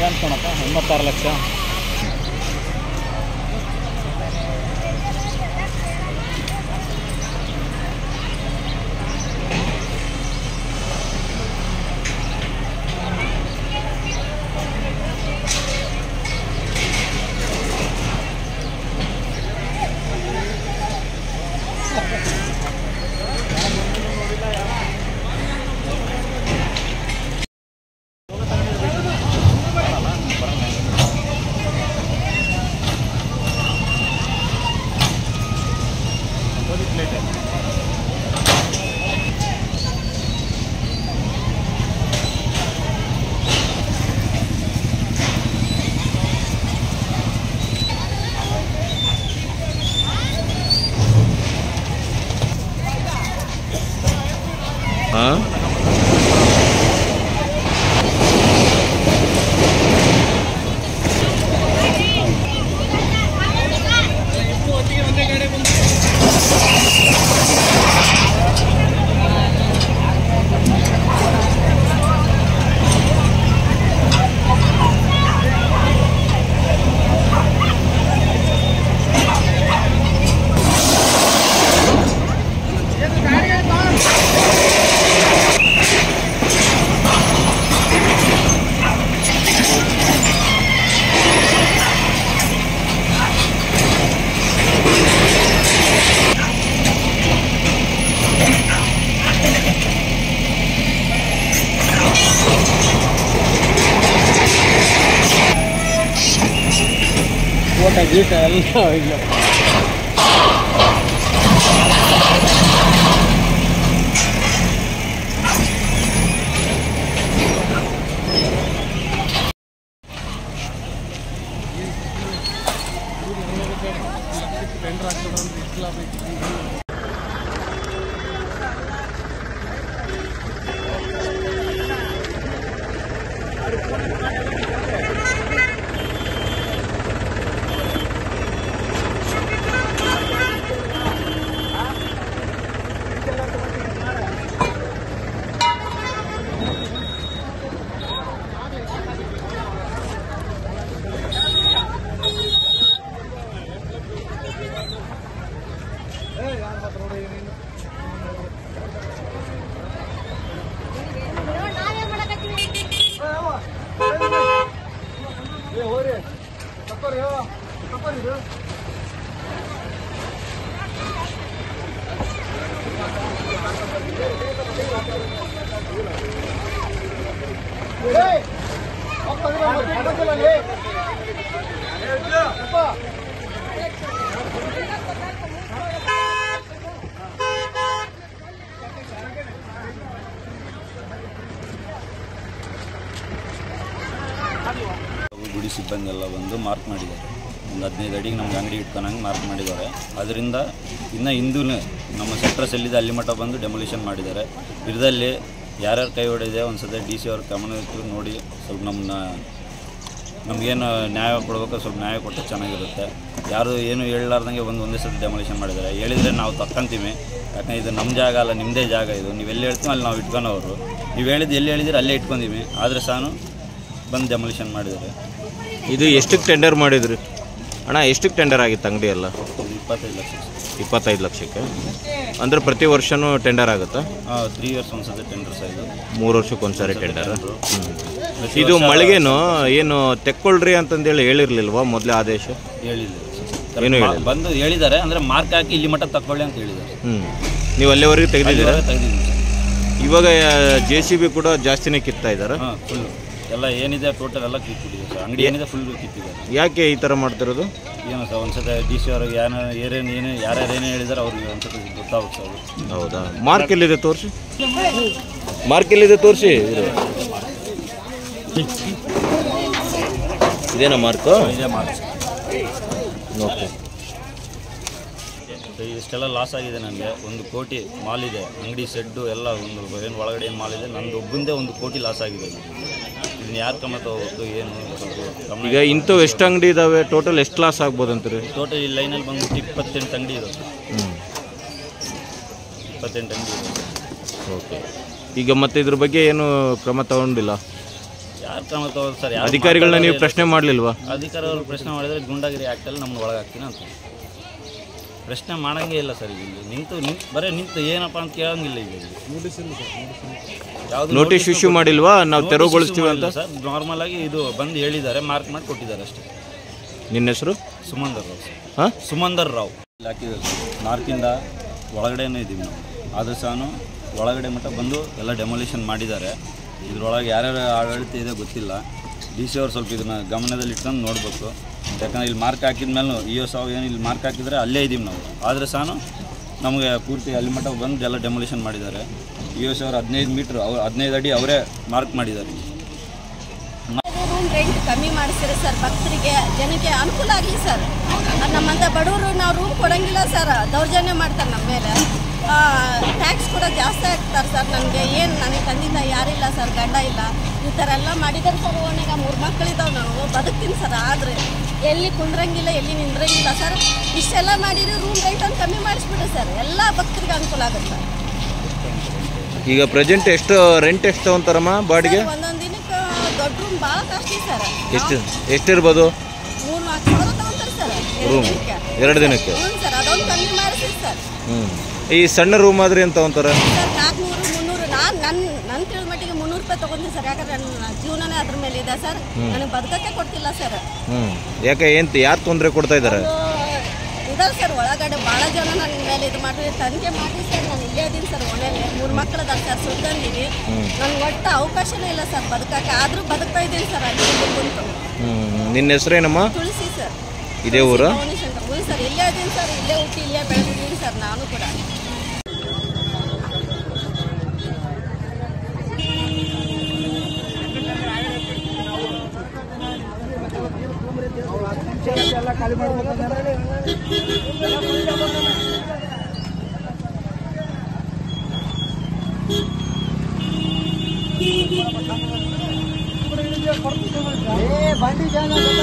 ಅನ್ಕೊಳಪ್ಪ 86 ಲಕ್ಷ. ಗೀಟ ಎಲ್ಲ ಇಲ್ಲ. ಗುಡಿ ಸಿಬ್ಬಂದಿ ಎಲ್ಲ ಬಂದು ಮಾರ್ಕ್ ಮಾಡಿದ್ದಾರೆ. ಒಂದು 15 ಅಡಿಗೆ ನಮ್ಗೆ ಅಂಗಡಿ ಇಟ್ಕೊಳಂಗೆ ಮಾರ್ಕ್ ಮಾಡಿದ್ದಾರೆ. ಅದರಿಂದ ಇನ್ನು ಹಿಂದೂ ನಮ್ಮ ಸೆಟ್ರಸ್ ಎಲ್ಲಿದೆ ಅಲ್ಲಿ ಮಟ್ಟ ಬಂದು ಡೆಮೊಲಿಷನ್ ಮಾಡಿದ್ದಾರೆ. ಇದರಲ್ಲಿ ಯಾರ್ಯಾರು ಕೈ ಹೊಡೆದಿದೆ ಒಂದು ಸದ್ಯ DC ಅವ್ರ ಗಮನ ಇಟ್ಟು ನೋಡಿ ಸ್ವಲ್ಪ ನಮಗೇನು ನ್ಯಾಯ ಕೊಡಬೇಕು ಸ್ವಲ್ಪ ನ್ಯಾಯ ಕೊಟ್ಟರೆ ಚೆನ್ನಾಗಿರುತ್ತೆ. ಯಾರು ಏನು ಹೇಳಲಾರ್ದಂಗೆ ಒಂದೇ ಸತಿ ಡೆಮೊಲಿಷನ್ ಮಾಡಿದ್ದಾರೆ. ಹೇಳಿದರೆ ನಾವು ತಕ್ಕಂತೀವಿ, ಯಾಕಂದರೆ ಇದು ನಮ್ಮ ಜಾಗ ಅಲ್ಲ, ನಿಮ್ಮದೇ ಜಾಗ ಇದು. ನೀವು ಎಲ್ಲಿ ಹೇಳ್ತೀವಿ ಅಲ್ಲಿ ನಾವು ಇಟ್ಕೊಳೋರು. ನೀವು ಹೇಳಿದ್ದು ಎಲ್ಲಿ ಹೇಳಿದ್ರೆ ಅಲ್ಲೇ ಇಟ್ಕೊಂತೀವಿ. ಆದರೆ ಸಾನು ಬಂದು ಡೆಮೊಲಿಷನ್ ಮಾಡಿದ್ದಾರೆ. ಇದು ಎಷ್ಟಕ್ಕೆ ಟೆಂಡರ್ ಮಾಡಿದ್ರಿ ಅಣ್ಣ? ಎಷ್ಟಕ್ಕೆ ಟೆಂಡರ್ ಆಗಿತ್ತು ಅಂಗಡಿ ಎಲ್ಲ? 25 ಲಕ್ಷ. 25 ಲಕ್ಷಕ್ಕೆ ಅಂದರೆ ಪ್ರತಿ ವರ್ಷವೂ ಟೆಂಡರ್ ಆಗುತ್ತಾ? 3 ಇಯರ್ಸ್ ಒಂದ್ಸತಿ ಟೆಂಡರ್ಸ್ ಆಯಿತು. 3 ವರ್ಷಕ್ಕೆ ಒಂದ್ಸರಿ ಟೆಂಡರ್. ಇದು ಮಳಿಗೆನೂ ಏನು ತೆಕ್ಕೊಳ್ರಿ ಅಂತಂದೇಳಿ ಹೇಳಿರ್ಲಿಲ್ವಾ ಮೊದಲೇ ಆದೇಶ? ಹೇಳಿಲ್ಲ, ಏನು ಹೇಳಿಲ್ಲ. ಬಂದು ಹೇಳಿದ್ದಾರೆ ಅಂದರೆ ಮಾರ್ಕ್ ಹಾಕಿ ಇಲ್ಲಿ ಮಟ್ಟ ತಗೊಳ್ಳಿ ಅಂತ ಹೇಳಿದ್ದಾರೆ. ನೀವು ಅಲ್ಲಿವರೆಗೆ ತೆಗೆದಿದ್ದೀರಾ? ತೆಗೆದಿದ್ದೀವಿ. ಇವಾಗ JCB ಕೂಡ ಜಾಸ್ತಿನೇ ಕಿತ್ತಾ ಇದ್ದಾರೆ. ಫುಲ್ ಎಲ್ಲ ಏನಿದೆ ಟೋಟಲ್ ಎಲ್ಲ ಕಿತ್ತಿದೆ ಸರ್. ಅಂಗಡಿ ಏನಿದೆ ಫುಲ್ ಕಿತ್ತಿದ್ದಾರೆ. ಯಾಕೆ ಈ ಥರ ಮಾಡ್ತಿರೋದು? ಏನೋ ಸರ್ ಒಂದ್ಸತಿ DC ಅವ್ರಿಗೆ ಏನು ಯಾರ್ಯಾರು ಏನೇ ಹೇಳಿದಾರೆ ಅವ್ರಿಗೆ ಒಂದ್ಸತಿ ಗೊತ್ತಾಗುತ್ತೆ ಸರ್. ಹೌದಾ? ಮಾರ್ಕ್ ಎಲ್ಲಿದೆ ತೋರಿಸಿ, ಮಾರ್ಕ್ ಎಲ್ಲಿದೆ ತೋರಿಸಿ. ಇದೇನಾ ಮಾರ್ಕು? ಇದೇ ಮಾರ್ಕ್. ಓಕೆ. ಇಷ್ಟೆಲ್ಲ ಲಾಸ್ ಆಗಿದೆ ನನಗೆ. 1 ಕೋಟಿ ಮಾಲ್ ಇದೆ, ಅಂಗಡಿ ಸೆಡ್ಡು ಎಲ್ಲ ಒಂದು ಏನು ಒಳಗಡೆ ಏನು ಮಾಲ್ ಇದೆ. ನಂದು ಒಬ್ಬಂದೇ 1 ಕೋಟಿ ಲಾಸ್ ಆಗಿದೆ. ಇದನ್ನ ಯಾರು ಕಮ್ಮ ತಗೋಬೇಕು ಏನು? ಈಗ ಇಂಥವು ಎಷ್ಟು ಅಂಗಡಿ ಇದ್ದಾವೆ? ಟೋಟಲ್ ಎಷ್ಟು ಲಾಸ್ ಆಗ್ಬೋದು ಅಂತೀರಿ? ಟೋಟಲ್ ಈ ಲೈನಲ್ಲಿ ಬಂದ್ಬಿಟ್ಟು 28 ಅಂಗಡಿ ಇದೆ. 28 ಅಂಗಡಿ ಇದೆ. ಓಕೆ. ಈಗ ಮತ್ತೆ ಇದ್ರ ಬಗ್ಗೆ ಏನು ಕ್ರಮ ತಗೊಂಡಿಲ್ಲ? ಯಾರು ಕ್ರಮ ತಗೋದು ಸರ್? ಅಧಿಕಾರಿಗಳನ್ನ ನೀವು ಪ್ರಶ್ನೆ ಮಾಡಲಿಲ್ವಾ? ಅಧಿಕಾರಿಗಳು ಪ್ರಶ್ನೆ ಮಾಡಿದರೆ ಗುಂಡಾಗಿರಿ ಆ್ಯಕ್ಟಲ್ಲಿ ನಮ್ಮನ್ನು ಒಳಗಾಗ್ತೀನಿ ಅಂತ ಪ್ರಶ್ನೆ ಮಾಡೋಂಗೇ ಇಲ್ಲ ಸರ್. ಇಲ್ಲಿ ಬರೀ ನಿಂತು ಏನಪ್ಪ ಅಂತ ಕೇಳೋಂಗಿಲ್ಲ. ಈಗ ಯಾವುದು ನೋಟಿಸ್ ಇಶ್ಯೂ ಮಾಡಿಲ್ವಾ? ನಾವು ತೆರವುಗೊಳಿಸ್ತೀವಿ ಅಂತ ಸರ್ ನಾರ್ಮಲ್ ಆಗಿ ಇದು ಬಂದು ಹೇಳಿದ್ದಾರೆ, ಮಾರ್ಕ್ ಮಾಡಿ ಕೊಟ್ಟಿದ್ದಾರೆ ಅಷ್ಟೇ. ನಿನ್ನ ಹೆಸರು? ಸುಮಂದರ್ ರಾವ್. ಹಾಂ, ಸುಮಂದರ್ ರಾವ್. ಹಾಕಿದ್ದಾರೆ ಮಾರ್ಕಿಂದ ಒಳಗಡೆನೂ ಇದ್ದೀವಿ ನಾವು. ಆದರೂ ಸಹ ಒಳಗಡೆ ಮಟ್ಟ ಬಂದು ಎಲ್ಲ ಡೆಮೊಲಿಷನ್ ಮಾಡಿದ್ದಾರೆ. ಇದ್ರೊಳಗೆ ಯಾರ್ಯಾರು ಆಡಳಿತ ಇದೆ ಗೊತ್ತಿಲ್ಲ. ಡಿ ಸಿ ಅವ್ರು ಸ್ವಲ್ಪ ಇದನ್ನು ಗಮನದಲ್ಲಿ ಇಟ್ಕೊಂಡು ನೋಡಬೇಕು. ಯಾಕಂದರೆ ಇಲ್ಲಿ ಮಾರ್ಕ್ ಹಾಕಿದ ಮೇಲೂ ಏನು ಇಲ್ಲಿ ಮಾರ್ಕ್ ಹಾಕಿದರೆ ಅಲ್ಲೇ ಇದ್ದೀವಿ ನಾವು. ಆದರೆ ಸಹ ನಮಗೆ ಪೂರ್ತಿ ಅಲ್ಲಿ ಮಟ್ಟ ಬಂದು ಎಲ್ಲ ಡೆಮೊಲಿಷನ್ ಮಾಡಿದ್ದಾರೆ. ಅವ್ರು 15 ಮೀಟ್ರ್ 15 ಅಡಿ ಅವರೇ ಮಾರ್ಕ್ ಮಾಡಿದ್ದಾರೆ. ರೂಮ್ ರೆಂಟ್ ಕಮ್ಮಿ ಮಾಡಿಸಿರಿ ಸರ್, ಭಕ್ತರಿಗೆ ಜನಕ್ಕೆ ಅನುಕೂಲ ಆಗಲಿ ಸರ್. ನಮ್ಮಂತ ಬಡವರು ನಾವು ರೂಮ್ ಕೊಡೋಂಗಿಲ್ಲ ಸರ್, ದೌರ್ಜನ್ಯ ಮಾಡ್ತಾರೆ ನಮ್ಮ ಮೇಲೆ. ಟ್ಯಾಕ್ಸ್ ಕೂಡ ಜಾಸ್ತಿ ಹಾಕ್ತಾರೆ ಸರ್. ನನಗೆ ತಂದೆ ತಾಯಿ ಯಾರಿಲ್ಲ ಸರ್, ಗಂಡ ಇಲ್ಲ. ಈ ಥರ ಎಲ್ಲ ಮಾಡಿದ್ದಾರೆ ಸರ್. ಓನಾಗ 3 ಮಕ್ಕಳಿದ್ದಾವೆ, ನಾವು ಬದುಕ್ತೀನಿ ಸರ್. ಆದರೆ ಎಲ್ಲಿ ಕುಂದ್ರಂಗಿಲ್ಲ, ಎಲ್ಲಿ ನಿಂದ್ರಂಗಿಲ್ಲ ಸರ್. ಇಷ್ಟೆಲ್ಲ ಮಾಡಿರಿ, ರೂಮ್ ರೆಂಟನ್ನು ಕಮ್ಮಿ ಮಾಡಿಸ್ಬಿಡಿ ಸರ್, ಎಲ್ಲ ಭಕ್ತರಿಗೆ ಅನುಕೂಲ ಆಗುತ್ತೆ. ಈಗ ಪ್ರೆಸೆಂಟ್ ರೆಂಟ್ ಎಷ್ಟು ತಗೊಂತಾರಮ್ಮ ಬಾಡಿಗೆ? ಒಂದೊಂದು ದಿನಕ್ಕೆ ದೊಡ್ಡ ರೂಮ್ ಭಾಳ ಕಾಸ್ಟ್ಲಿ ಸರ್. ಎಷ್ಟಿರ್ಬೋದು? 3-4 ಸಾವಿರ ತಗೊಂತಾರೆ ಸರ್ ರೂಮ್ 2 ದಿನಕ್ಕೆ. ಹ್ಞೂ ಸರ್, ಅದೊಂದು ಕಮ್ಮಿ ಮಾಡಿಸಿ ಸರ್. ಈ ಸಣ್ಣ ರೂಮ್ ಆದ್ರೆ ಏನು ತಗೊಂತಾರೆ? ಸರ್ 400-300. ನನ್ನ ತಿಳಿದ ಮಟ್ಟಿಗೆ 300 ರೂಪಾಯಿ ತೊಗೊಂತೀನಿ ಸರ್. ಯಾಕಂದ್ರೆ ನನ್ನ ಜೀವನನೇ ಅದ್ರ ಮೇಲೆ ಇದೆ ಸರ್. ನನಗೆ ಬದುಕಕ್ಕೆ ಕೊಡ್ತಿಲ್ಲ ಸರ್. ಯಾಕೆ ಯಾರು ತೊಂದರೆ ಕೊಡ್ತಾ ಇದ್ದಾರೆ? ಇದಾರೆ ಸರ್ ಒಳಗಡೆ ಭಾಳ ಜನ ನನ್ನ ಮೇಲೆ ಇದು ಮಾಡಿ ತನಿಖೆ ಮಾಡಿ ಸರ್. ನಾನು ಇಲ್ಲೇ ಇದ್ದೀನಿ ಸರ್. ಒಳ್ಳೆಯಲ್ಲಿ 3 ಮಕ್ಕಳದಾರೆ ಸರ್, ಸುತ್ತಂದೀನಿ. ನನಗೆ ಒಟ್ಟು ಅವಕಾಶನೇ ಇಲ್ಲ ಸರ್ ಬದುಕಕ್ಕೆ. ಆದರೂ ಬದುಕ್ತಾ ಇದ್ದೀನಿ ಸರ್ ಅಲ್ಲಿ ಕುಂತು. ನಿನ್ನ ಹೆಸರೇನಮ್ಮ? ತುಳಸಿ ಸರ್. ಇದೇ ಊರು? ಹ್ಞೂ ಸರ್, ಇಲ್ಲೇ ಇದ್ದೀನಿ ಸರ್. ಇಲ್ಲೇ ಹುಟ್ಟಿ ಇಲ್ಲೇ ಬೆಳೆದಿದ್ದೀನಿ ಸರ್ ನಾನು ಕೂಡ. ಎಲ್ಲ ಖಾಲಿ ಮಾಡ್ಬೇಕು. ಬಂಡಿ ಜಾಗ ಎಲ್ಲ